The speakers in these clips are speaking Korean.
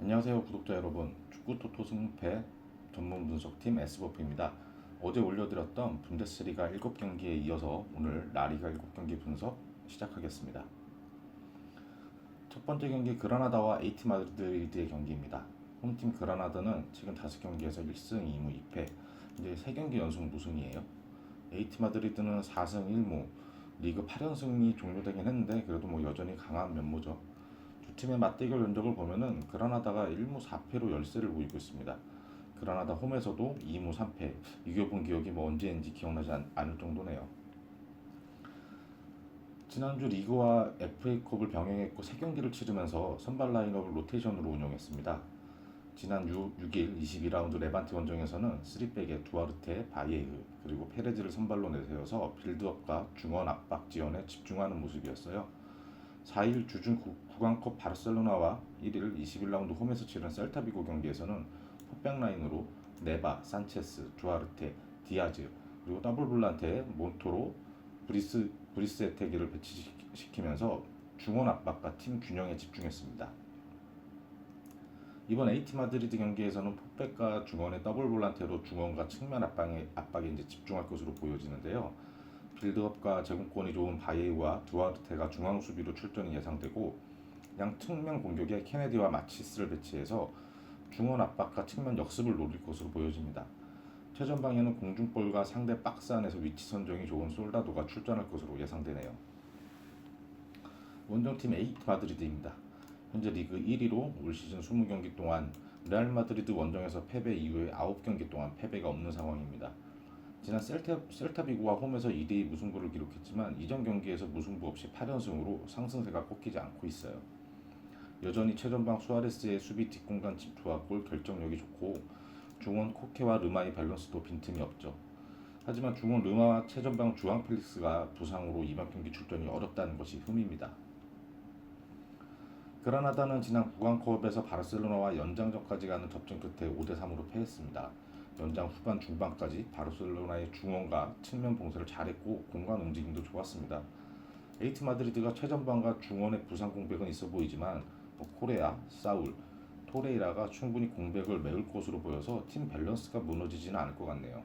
안녕하세요 구독자 여러분, 축구토토 승패 전문 분석팀 S버프입니다. 어제 올려드렸던 분데스리가 7경기에 이어서 오늘 라리가 7경기 분석 시작하겠습니다. 첫 번째 경기 그라나다와 에이티 마드리드의 경기입니다. 홈팀 그라나다는 최근 5경기에서 1승 2무 2패, 이제 3경기 연속 무승이에요. 에이티 마드리드는 4승 1무, 리그 8연승이 종료되긴 했는데 그래도 여전히 강한 면모죠. 두 팀의 맞대결 전적을 보면은 그라나다가 1무 4패로 열세를 보이고 있습니다. 그라나다 홈에서도 2무 3패, 이겨본 기억이 언제인지 기억나지 않을 정도네요. 지난주 리그와 FA컵을 병행했고 3경기를 치르면서 선발 라인업을 로테이션으로 운영했습니다. 지난 6일 22라운드 레반테 원정에서는 3백에 두아르테, 바이에흐, 그리고 페레즈를 선발로 내세워서 빌드업과 중원 압박 지원에 집중하는 모습이었어요. 4일 주중 구강컵 바르셀로나와 1일 21라운드 홈에서 치른 셀타비고 경기에서는 포백 라인으로 네바, 산체스, 두아르테, 디아즈, 그리고 더블 볼란테, 몬토로, 브리스에테기를 배치시키면서 중원 압박과 팀 균형에 집중했습니다. 이번 에이티 마드리드 경기에서는 포백과 중원의 더블 볼란테로 중원과 측면 압박에 이제 집중할 것으로 보여지는데요. 빌드업과 제공권이 좋은 바이에와 두아르테가 중앙 수비로 출전이 예상되고, 양 측면 공격에 케네디와 마치스를 배치해서 중원 압박과 측면 역습을 노릴 것으로 보여집니다. 최전방에는 공중볼과 상대 박스 안에서 위치 선정이 좋은 솔다도가 출전할 것으로 예상되네요. 원정팀 에이티 마드리드입니다. 현재 리그 1위로 올 시즌 20경기 동안 레알 마드리드 원정에서 패배 이후에 9경기 동안 패배가 없는 상황입니다. 지난 셀타비고와 홈에서 2대2 무승부를 기록했지만 이전 경기에서 무승부 없이 8연승으로 상승세가 꺾이지 않고 있어요. 여전히 최전방 수아레스의 수비 뒷공간 침투와 골 결정력이 좋고, 중원 코케와 르마의 밸런스도 빈틈이 없죠. 하지만 중원 르마와 최전방 주앙 펠릭스가 부상으로 이번 경기 출전이 어렵다는 것이 흠입니다. 그라나다는 지난 구강컵에서 바르셀로나와 연장전까지 가는 접전 끝에 5대3으로 패했습니다. 연장 후반 중반까지 바르셀로나의 중원과 측면 봉쇄를 잘했고 공간 움직임도 좋았습니다. 에이티 마드리드가 최전방과 중원의 부상 공백은 있어 보이지만 코레아, 사울, 토레이라가 충분히 공백을 메울 것으로 보여서 팀 밸런스가 무너지지는 않을 것 같네요.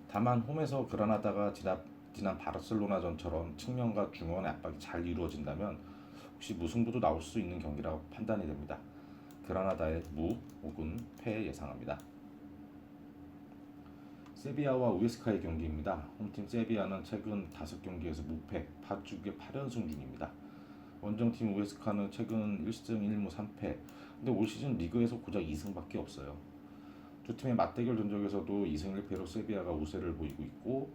다만 홈에서 그라나다가 지난 바르셀로나전처럼 측면과 중원의 압박이 잘 이루어진다면 혹시 무승부도 나올 수 있는 경기라고 판단이 됩니다. 그라나다의 무 혹은 패 예상합니다. 세비야와 우에스카의 경기입니다. 홈팀 세비야는 최근 5경기에서 무패, 파죽의 8연승 중입니다. 원정팀 우에스카는 최근 1승 1무 3패, 근데 올 시즌 리그에서 고작 2승밖에 없어요. 두 팀의 맞대결 전적에서도 2승 1패로 세비야가 우세를 보이고 있고,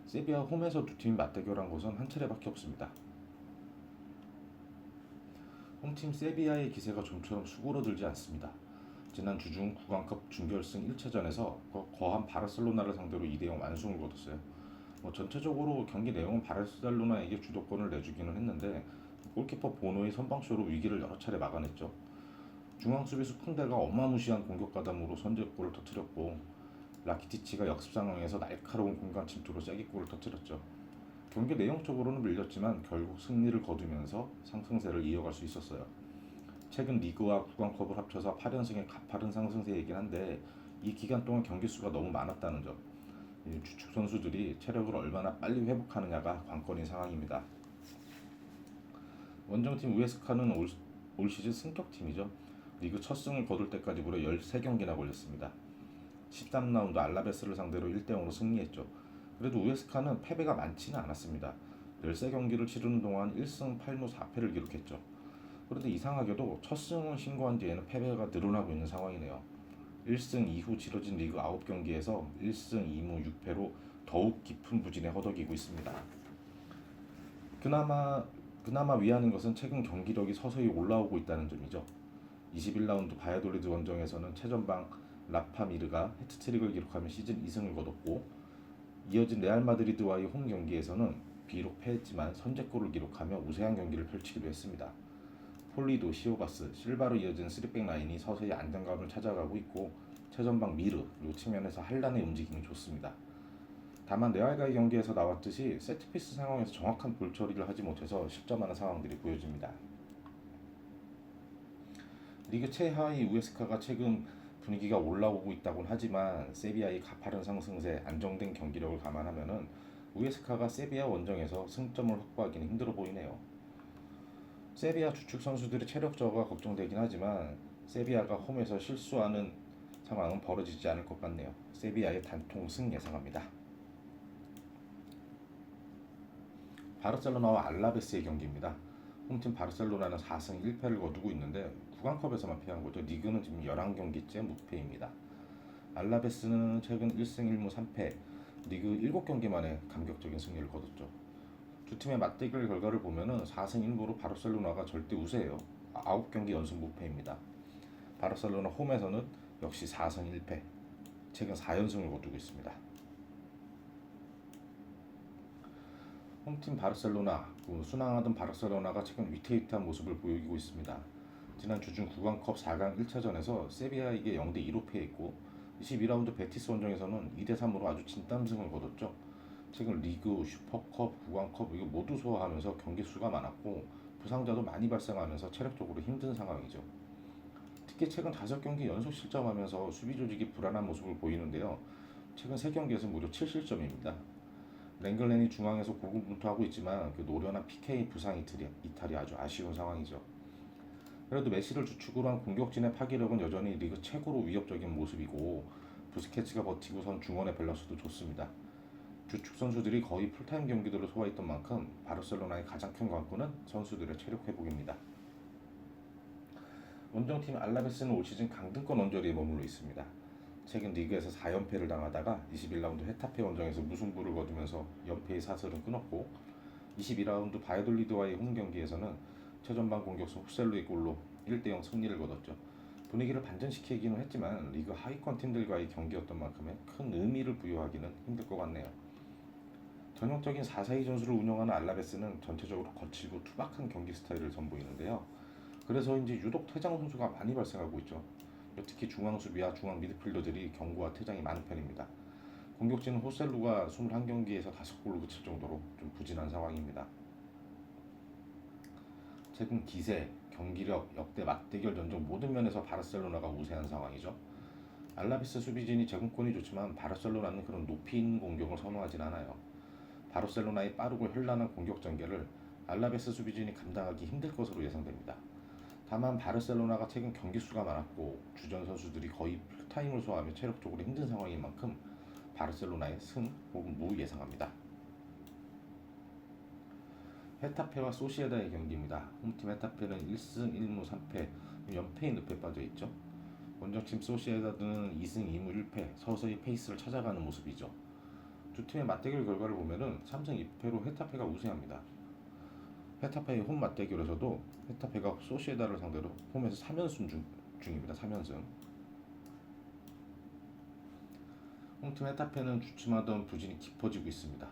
세비야 홈에서 두 팀이 맞대결한 것은 한 차례밖에 없습니다. 홈팀 세비야의 기세가 좀처럼 수그러들지 않습니다. 지난 주중 구강컵 준결승 1차전에서 거한 바르셀로나를 상대로 2대0 완승을 거뒀어요. 전체적으로 경기 내용은 바르셀로나에게 주도권을 내주기는 했는데 골키퍼 보노의 선방쇼로 위기를 여러 차례 막아냈죠. 중앙 수비수 쿤데가 어마무시한 공격 가담으로 선제골을 터뜨렸고, 라키티치가 역습 상황에서 날카로운 공간 침투로 쐐기골을 터뜨렸죠. 경기 내용적으로는 밀렸지만 결국 승리를 거두면서 상승세를 이어갈 수 있었어요. 최근 리그와 구강컵을 합쳐서 8연승의 가파른 상승세이긴 한데 이 기간 동안 경기 수가 너무 많았다는 점, 주축 선수들이 체력을 얼마나 빨리 회복하느냐가 관건인 상황입니다. 원정팀 우에스카는 올 시즌 승격팀이죠. 리그 첫 승을 거둘 때까지 무려 13경기나 걸렸습니다. 13라운드 알라베스를 상대로 1대0으로 승리했죠. 그래도 우에스카는 패배가 많지는 않았습니다. 13경기를 치르는 동안 1승 8무 4패를 기록했죠. 그런데 이상하게도 첫 승을 신고한 뒤에는 패배가 늘어나고 있는 상황이네요. 1승 이후 치러진 리그 9경기에서 1승 2무 6패로 더욱 깊은 부진에 허덕이고 있습니다. 그나마 위안인 것은 최근 경기력이 서서히 올라오고 있다는 점이죠. 21라운드 바야돌리드 원정에서는 최전방 라파미르가 해트트릭을 기록하며 시즌 2승을 거뒀고, 이어진 레알 마드리드와의 홈 경기에서는 비록 패했지만 선제골을 기록하며 우세한 경기를 펼치기도 했습니다. 폴리도, 시오바스, 실바로 이어진 3백 라인이 서서히 안정감을 찾아가고 있고, 최전방 미르, 요 측면에서 한란의 움직임이 좋습니다. 다만 레알과의 경기에서 나왔듯이 세트피스 상황에서 정확한 볼 처리를 하지 못해서 실점하는 상황들이 보여집니다. 리그 최하위 우에스카가 최근 분위기가 올라오고 있다곤 하지만 세비야의 가파른 상승세, 안정된 경기력을 감안하면은 우에스카가 세비야 원정에서 승점을 확보하기는 힘들어 보이네요. 세비야 주축 선수들의 체력 저하가 걱정되긴 하지만 세비야가 홈에서 실수하는 상황은 벌어지지 않을 것 같네요. 세비야의 단통 승 예상합니다. 바르셀로나와 알라베스의 경기입니다. 홈팀 바르셀로나는 4승 1패를 거두고 있는데 구강컵에서만 패한 거죠. 리그는 지금 11경기째 무패입니다. 알라베스는 최근 1승 1무 3패, 리그 7경기 만에 감격적인 승리를 거뒀죠. 두 팀의 맞대결 결과를 보면은 4승 1무로 바르셀로나가 절대 우세해요. 9경기 연속 무패입니다. 바르셀로나 홈에서는 역시 4승 1패, 최근 4연승을 거두고 있습니다. 홈팀 바르셀로나, 순항하던 바르셀로나가 최근 위태위태한 모습을 보이고 있습니다. 지난 주중 구강컵 4강 1차전에서 세비야에게 0대2로 패했고 22라운드 베티스 원정에서는 2대3으로 아주 진땀승을 거뒀죠. 최근 리그, 슈퍼컵, 구강컵 이거 모두 소화하면서 경기 수가 많았고 부상자도 많이 발생하면서 체력적으로 힘든 상황이죠. 특히 최근 5경기 연속 실점하면서 수비 조직이 불안한 모습을 보이는데요. 최근 3경기에서 무려 7실점입니다. 랭글렌이 중앙에서 고군분투하고 있지만 그 노련한 PK 부상 이탈이 아주 아쉬운 상황이죠. 그래도 메시를 주축으로 한 공격진의 파괴력은 여전히 리그 최고로 위협적인 모습이고 부스케츠가 버티고선 중원의 밸런스도 좋습니다. 주축 선수들이 거의 풀타임 경기들을 소화했던 만큼 바르셀로나의 가장 큰 관건은 선수들의 체력 회복입니다. 원정팀 알라베스는 올 시즌 강등권 언저리에 머물러 있습니다. 최근 리그에서 4연패를 당하다가 21라운드 헤타페 원정에서 무승부를 거두면서 연패의 사슬은 끊었고 22라운드 바이돌리드와의 홈 경기에서는 최전방 공격수 후셀루의 골로 1대0 승리를 거뒀죠. 분위기를 반전시키기는 했지만 리그 하위권 팀들과의 경기였던 만큼의 큰 의미를 부여하기는 힘들 것 같네요. 전형적인 4-4-2 전술을 운영하는 알라베스는 전체적으로 거칠고 투박한 경기 스타일을 선보이는데요. 그래서인지 유독 퇴장 선수가 많이 발생하고 있죠. 특히 중앙 수비와 중앙 미드필더들이 경고와 퇴장이 많은 편입니다. 공격진은 호셀루가 21경기에서 5골을 그칠 정도로 좀 부진한 상황입니다. 최근 기세, 경기력, 역대 맞대결 전적 모든 면에서 바르셀로나가 우세한 상황이죠. 알라베스 수비진이 제공권이 좋지만 바르셀로나는 그런 높이 있는 공격을 선호하진 않아요. 바르셀로나의 빠르고 현란한 공격 전개를 알라베스 수비진이 감당하기 힘들 것으로 예상됩니다. 다만 바르셀로나가 최근 경기 수가 많았고 주전 선수들이 거의 풀타임을 소화하며 체력적으로 힘든 상황인 만큼 바르셀로나의 승 혹은 무 예상합니다. 헤타페와 소시에다의 경기입니다. 홈팀 헤타페는 1승 1무 3패, 연패인 늪에 빠져있죠. 원정팀 소시에다는 2승 2무 1패, 서서히 페이스를 찾아가는 모습이죠. 두 팀의 맞대결 결과를 보면은 3승 2패로 헤타페가 우세합니다. 헤타페의 홈 맞대결에서도 헤타페가 소시에다를 상대로 홈에서 3연승 중입니다. 3연승. 홈팀 헤타페는 주춤하던 부진이 깊어지고 있습니다.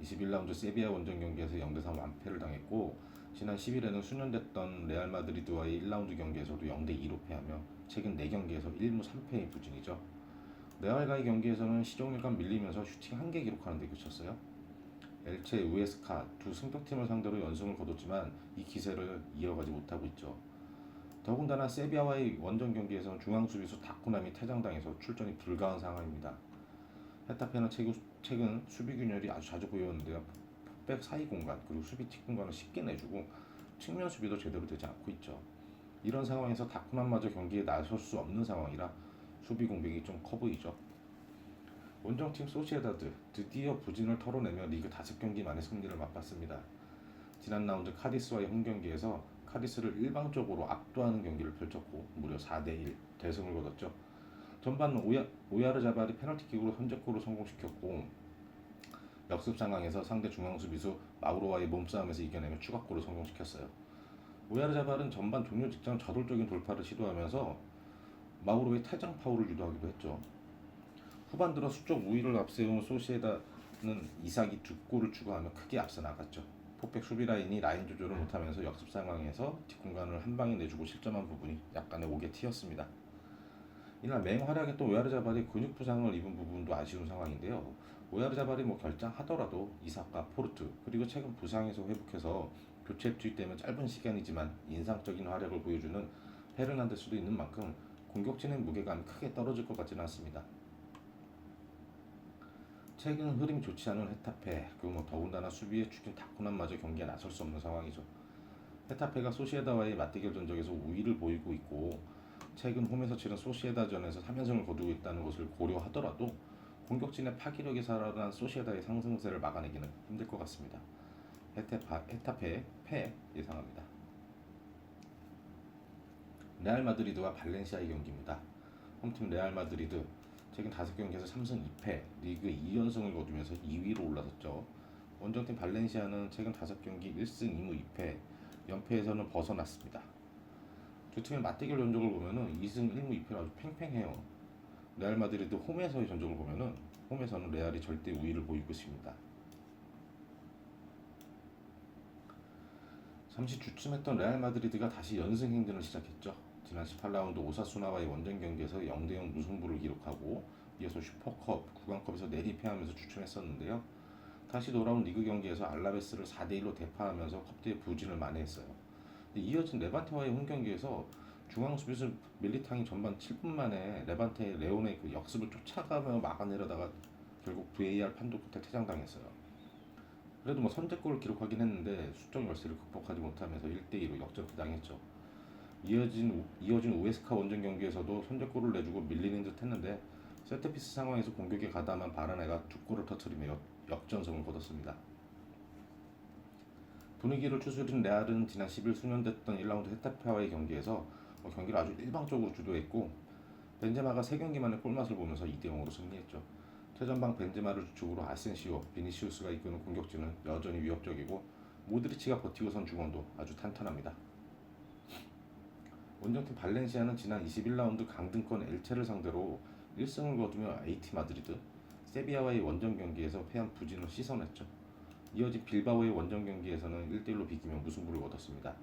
21라운드 세비야 원정 경기에서 0대3 완패를 당했고 지난 10일에는 수년됐던 레알 마드리드와의 1라운드 경기에서도 0대2로 패하며 최근 4경기에서 1무 3패의 부진이죠. 레알과의 경기에서는 시종일관 밀리면서 슈팅 1개 기록하는 데 그쳤어요. 엘체, 우에스카 두 승격팀을 상대로 연승을 거뒀지만 이 기세를 이어가지 못하고 있죠. 더군다나 세비야와의 원정 경기에서는 중앙 수비수 다쿠남이 퇴장당해서 출전이 불가한 상황입니다. 헤타페는 최근 수비 균열이 아주 자주 보였는데요. 백 사이 공간 그리고 수비 뒷 공간을 쉽게 내주고 측면 수비도 제대로 되지 않고 있죠. 이런 상황에서 다쿠남마저 경기에 나설 수 없는 상황이라 수비 공백이 좀 커 보이죠. 원정팀 소시에다드 드디어 부진을 털어내며 리그 5경기 만에 승리를 맛봤습니다. 지난 라운드 카디스와의 홈경기에서 카디스를 일방적으로 압도하는 경기를 펼쳤고 무려 4대1 대승을 거뒀죠. 전반 오야르자발이 페널티킥으로 선제골을 성공시켰고 역습 상황에서 상대 중앙 수비수 마우로와의 몸싸움에서 이겨내며 추가골을 성공시켰어요. 오야르자발은 전반 종료 직전 저돌적인 돌파를 시도하면서 마우로의 퇴장 파울을 유도하기도 했죠. 후반 들어 수적 우위를 앞세운 소시에다는 이삭이 2골을 추가하며 크게 앞서 나갔죠. 포백 수비 라인이 라인 조절을 못하면서 역습 상황에서 뒷공간을 한 방에 내주고 실점한 부분이 약간의 오게 튀었습니다. 이날 맹활약했던 오야르자발이 근육 부상을 입은 부분도 아쉬운 상황인데요. 오야르자발이 결장하더라도 이삭과 포르투 그리고 최근 부상에서 회복해서 교체 투입되면 짧은 시간이지만 인상적인 활약을 보여주는 페르난데스도 있는 만큼 공격진의 무게감이 크게 떨어질 것 같지는 않습니다. 최근 흐름이 좋지 않은 헤타페, 더군다나 수비의 축인 다쿠난마저 경기에 나설 수 없는 상황이죠. 헤타페가 소시에다와의 맞대결 전적에서 우위를 보이고 있고 최근 홈에서 치른 소시에다전에서 3연승을 거두고 있다는 것을 고려하더라도 공격진의 파기력이 살아난 소시에다의 상승세를 막아내기는 힘들 것 같습니다. 헤타페의 패 예상합니다. 레알 마드리드와 발렌시아의 경기입니다. 홈팀 레알 마드리드 최근 5경기에서 3승 2패, 리그 2연승을 거두면서 2위로 올라섰죠. 원정팀 발렌시아는 최근 5경기 1승 2무 2패, 연패에서는 벗어났습니다. 두 팀의 맞대결 전적을 보면은 2승 1무 2패로 아주 팽팽해요. 레알 마드리드 홈에서의 전적을 보면은 홈에서는 레알이 절대 우위를 보이고 있습니다. 잠시 주춤했던 레알 마드리드가 다시 연승 행진을 시작했죠. 지난 18라운드 오사수나와의 원정 경기에서 0대0 무승부를 기록하고 이어서 슈퍼컵, 구강컵에서 내리패하면서 주춤했었는데요. 다시 돌아온 리그 경기에서 알라베스를 4대1로 대파하면서 컵대회 부진을 만회했어요. 이어진 레반테와의 홈 경기에서 중앙 수비수 밀리탕이 전반 7분 만에 레반테의 레온의 그 역습을 쫓아가며 막아내려다가 결국 VAR 판독 끝에 퇴장당했어요. 그래도 선제골을 기록하긴 했는데 수적 열세를 극복하지 못하면서 1대2로 역전당했죠. 이어진 우에스카 원정 경기에서도 선제골을 내주고 밀리는 듯 했는데 세트피스 상황에서 공격에 가담한 바르네가 2골을 터뜨리며 역전승을 거뒀습니다. 분위기를 추스린 레알은 지난 10일 수년됐던 1라운드 헤타페와의 경기에서 경기를 아주 일방적으로 주도했고 벤제마가 3경기 만에 골맛을 보면서 2대0으로 승리했죠. 최전방 벤제마를 주축으로 아센시오, 비니시우스가 이끄는 공격진은 여전히 위협적이고 모드리치가 버티고 선 중원도 아주 탄탄합니다. 원정팀 발렌시아는 지난 21라운드 강등권 엘체를 상대로 1승을 거두며 AT 마드리드, 세비야와의 원정 경기에서 패한 부진을 씻어냈죠. 이어진 빌바오의 원정 경기에서는 1대1로 비기며 무승부를 거뒀습니다.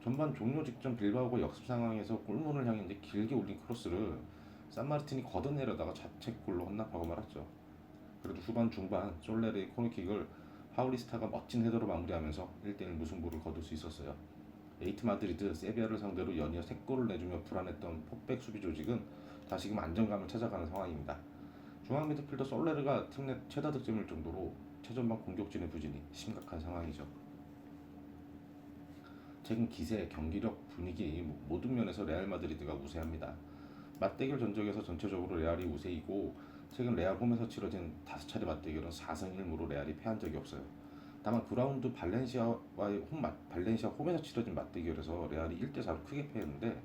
전반 종료 직전 빌바오가 역습 상황에서 골문을 향해 길게 올린 크로스를 산마르틴이 걷어내려다가 자책골로 헌납하고 말았죠. 그래도 후반 중반 솔레르의 코너킥을 파울리스타가 멋진 헤더로 마무리하면서 1대1 무승부를 거둘 수 있었어요. 에이트 마드리드, 세비야를 상대로 연이어 3골을 내주며 불안했던 포백 수비 조직은 다시금 안정감을 찾아가는 상황입니다. 중앙 미드필더 솔레르가 팀 내 최다 득점일 정도로 최전방 공격진의 부진이 심각한 상황이죠. 최근 기세, 경기력, 분위기 모든 면에서 레알 마드리드가 우세합니다. 맞대결 전적에서 전체적으로 레알이 우세이고 최근 레알 홈에서 치러진 5차례 맞대결은 4승 1무로 레알이 패한 적이 없어요. 다만 9라운드 발렌시아 홈에서 치러진 맞대결에서 레알이 1대4로 크게 패했는데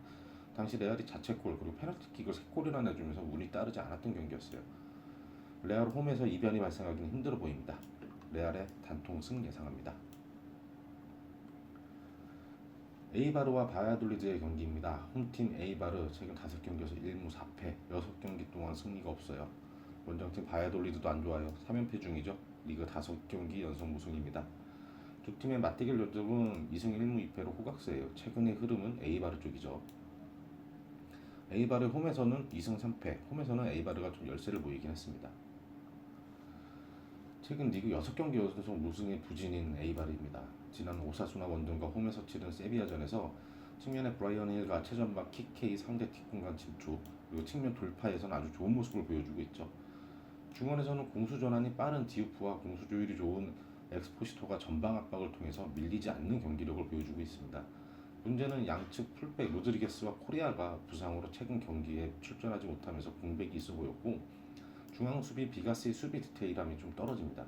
당시 레알이 자책골 그리고 페널티킥을 3골이나 내주면서 운이 따르지 않았던 경기였어요. 레알 홈에서 이변이 발생하기는 힘들어 보입니다. 레알의 단통승 예상합니다. 에이바르와 바야돌리드의 경기입니다. 홈팀 에이바르 최근 5경기에서 1무 4패, 6경기 동안 승리가 없어요. 원정팀 바야돌리드도 안 좋아요. 3연패 중이죠. 리그 5경기 연속 무승입니다. 두 팀의 맞대결 전적은 2승 1무 2패로 호각세예요. 최근의 흐름은 에이바르 쪽이죠. 에이바르 홈에서는 2승 3패, 홈에서는 에이바르가 좀 열세를 보이긴 했습니다. 최근 리그 6경기 연속 무승의 부진인 에이바르입니다. 지난 오사수나 원정과 홈에서 치른 세비야전에서 측면의 브라이언 힐과 최전방 키케이 상대 뒷공간 침투 그리고 측면 돌파에서는 아주 좋은 모습을 보여주고 있죠. 중원에서는 공수 전환이 빠른 디우프와 공수 조율이 좋은 엑스포시토가 전방 압박을 통해서 밀리지 않는 경기력을 보여주고 있습니다. 문제는 양측 풀백 로드리게스와 코리아가 부상으로 최근 경기에 출전하지 못하면서 공백이 있어 보였고 중앙 수비 비가스의 수비 디테일함이 좀 떨어집니다.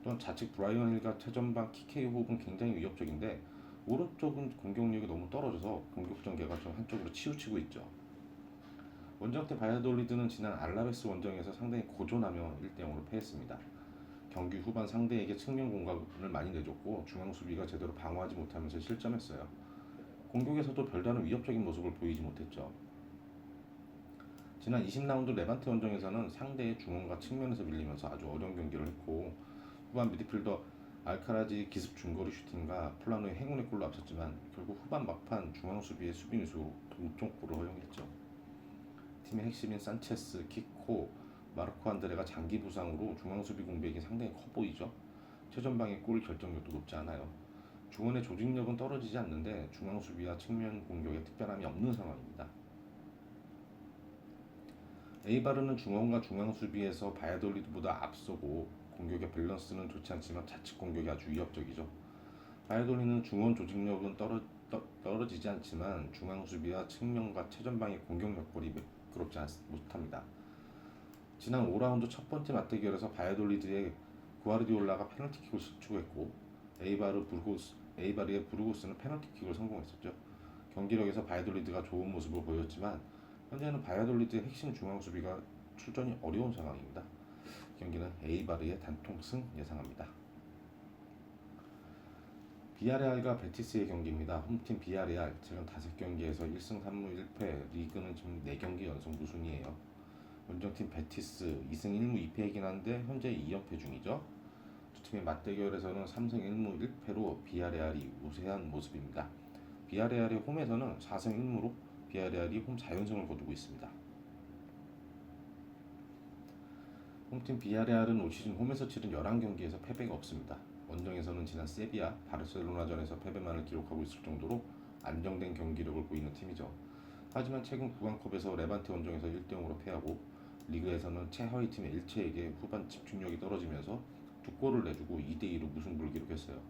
또한 좌측 브라이언 힐과 최전방 키케이 호흡은 굉장히 위협적인데 오른쪽은 공격력이 너무 떨어져서 공격 전개가 좀 한쪽으로 치우치고 있죠. 원정팀 바야돌리드는 지난 알라베스 원정에서 상당히 고전하며 1대0으로 패했습니다. 경기 후반 상대에게 측면 공간을 많이 내줬고 중앙 수비가 제대로 방어하지 못하면서 실점했어요. 공격에서도 별다른 위협적인 모습을 보이지 못했죠. 지난 20라운드 레반테 원정에서는 상대의 중원과 측면에서 밀리면서 아주 어려운 경기를 했고 후반 미드필더 알카라지 기습 중거리 슈팅과 플라노의 행운의 골로 앞섰지만 결국 후반 막판 중앙 수비의 수비 누수로 동점골을 허용했죠. 팀의 핵심인 산체스, 키코, 마르코 안드레가 장기 부상으로 중앙 수비 공백이 상당히 커 보이죠. 최전방의 골 결정력도 높지 않아요. 중원의 조직력은 떨어지지 않는데 중앙 수비와 측면 공격에 특별함이 없는 상황입니다. 에이바르는 중원과 중앙 수비에서 바야돌리드보다 앞서고 공격의 밸런스는 좋지 않지만 자책 공격이 아주 위협적이죠. 바야돌리드는 중원 조직력은 떨어지지 않지만 중앙 수비와 측면과 최전방의 공격 역할이 매끄럽지 못합니다. 지난 5라운드 첫 번째 맞대결에서 바야돌리드의 구아르디올라가 페널티킥을 실축했고 에이바르의 부르고스는 페널티킥을 성공했었죠. 경기력에서 바야돌리드가 좋은 모습을 보였지만 현재는 바야돌리드의 핵심 중앙 수비가 출전이 어려운 상황입니다. 경기는 에이바르의 단통승 예상합니다. 비아레알과 베티스의 경기입니다. 홈팀 비아레알 최근 5경기에서 1승 3무 1패, 리그는 지금 4경기 연속 무승이에요. 원정팀 베티스 2승 1무 2패이긴 한데 현재 2연패 중이죠. 두 팀의 맞대결에서는 3승 1무 1패로 비아레알이 우세한 모습입니다. 비아레알의 홈에서는 4승 1무로 비아레알이 홈 4연승을 거두고 있습니다. 홈팀 비아레알은 올 시즌 홈에서 치른 11경기에서 패배가 없습니다. 원정에서는 지난 세비야, 바르셀로나전에서 패배만을 기록하고 있을 정도로 안정된 경기력을 보이는 팀이죠. 하지만 최근 구강컵에서 레반테 원정에서 1대0으로 패하고 리그에서는 최하위 팀의 엘체에게 후반 집중력이 떨어지면서 2골을 내주고 2대2로 무승부를 기록했어요.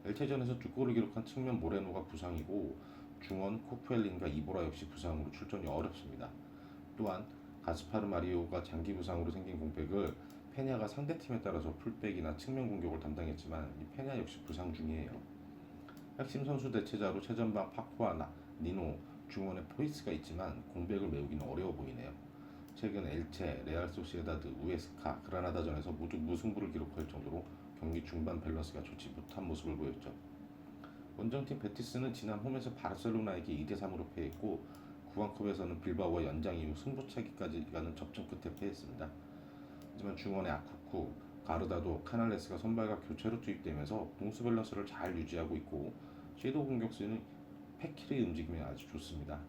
엘체전에서 2골을 기록한 측면 모레노가 부상이고 중원 코프엘린과 이보라 역시 부상으로 출전이 어렵습니다. 또한 가스파르 마리오가 장기 부상으로 생긴 공백을 페냐가 상대팀에 따라서 풀백이나 측면 공격을 담당했지만 이 페냐 역시 부상 중이에요. 핵심 선수 대체자로 최전방 파쿠아나, 니노, 중원에 포이스가 있지만 공백을 메우기는 어려워 보이네요. 최근 엘체, 레알 소시에다드, 우에스카, 그라나다전에서 모두 무승부를 기록할 정도로 경기 중반 밸런스가 좋지 못한 모습을 보였죠. 원정팀 베티스는 지난 홈에서 바르셀로나에게 2대3으로 패했고 구강컵에서는 빌바오와 연장 이후 승부차기까지 가는 접전 끝에 패했습니다. 하지만 중원의 아쿠쿠, 가르다도, 카날레스가 선발과 교체로 투입되면서 공수 밸런스를 잘 유지하고 있고 섀도우 공격수는 페키르의 움직임이 아주 좋습니다.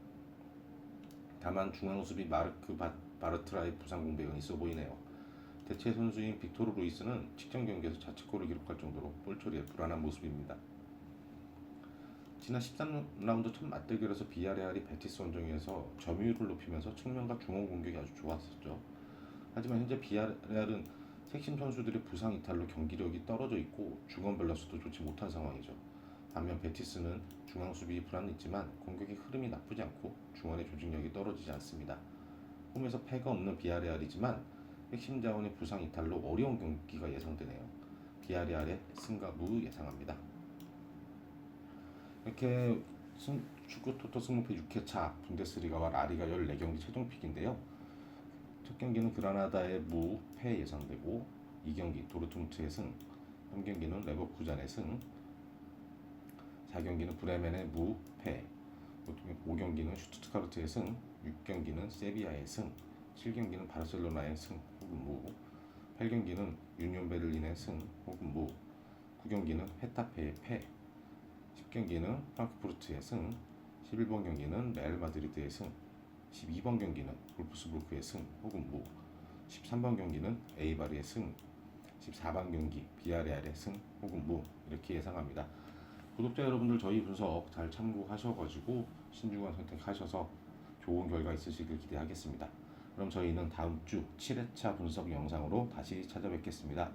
다만 중앙 수비 마르크 바르트라의 부상 공백은 있어 보이네요. 대체 선수인 빅토르 루이스는 직전 경기에서 자책골을 기록할 정도로 볼 처리에 불안한 모습입니다. 지난 13라운드 첫 맞대결에서 비아레알이 베티스 원정에서 점유율을 높이면서 측면과 중원 공격이 아주 좋았었죠. 하지만 현재 비아레알은 핵심 선수들의 부상 이탈로 경기력이 떨어져 있고 중원 밸런스도 좋지 못한 상황이죠. 반면 베티스는 중앙 수비 불안이 있지만 공격의 흐름이 나쁘지 않고 중원의 조직력이 떨어지지 않습니다. 홈에서 패가 없는 비아레알이지만 핵심 자원의 부상 이탈로 어려운 경기가 예상되네요. 비아레알의 승과 무 예상합니다. 이렇게 축구 토토 승무패 6회차 분데스리가와 라리가 14경기 최종픽인데요. 첫 경기는 그라나다의 무, 패 예상되고 2경기 도르트문트의 승, 3경기는 레버쿠젠의 승, 4경기는 브레멘의 무, 패, 5경기는 슈투트가르트의 승, 6경기는 세비야의 승, 7경기는 바르셀로나의 승 혹은 무, 8경기는 유니온 베를린의 승 혹은 무, 9경기는 헤타페의 패, 10경기는 프랑크푸르트의 승, 11번 경기는 레알 마드리드의 승, 12번 경기는 울프스부르크의 승 혹은 무, 13번 경기는 에이바르의 승, 14번 경기 비아레알의 승 혹은 무 이렇게 예상합니다. 구독자 여러분들 저희 분석 잘 참고하셔가지고 신중한 선택하셔서 좋은 결과 있으시길 기대하겠습니다. 그럼 저희는 다음 주 7회차 분석 영상으로 다시 찾아뵙겠습니다.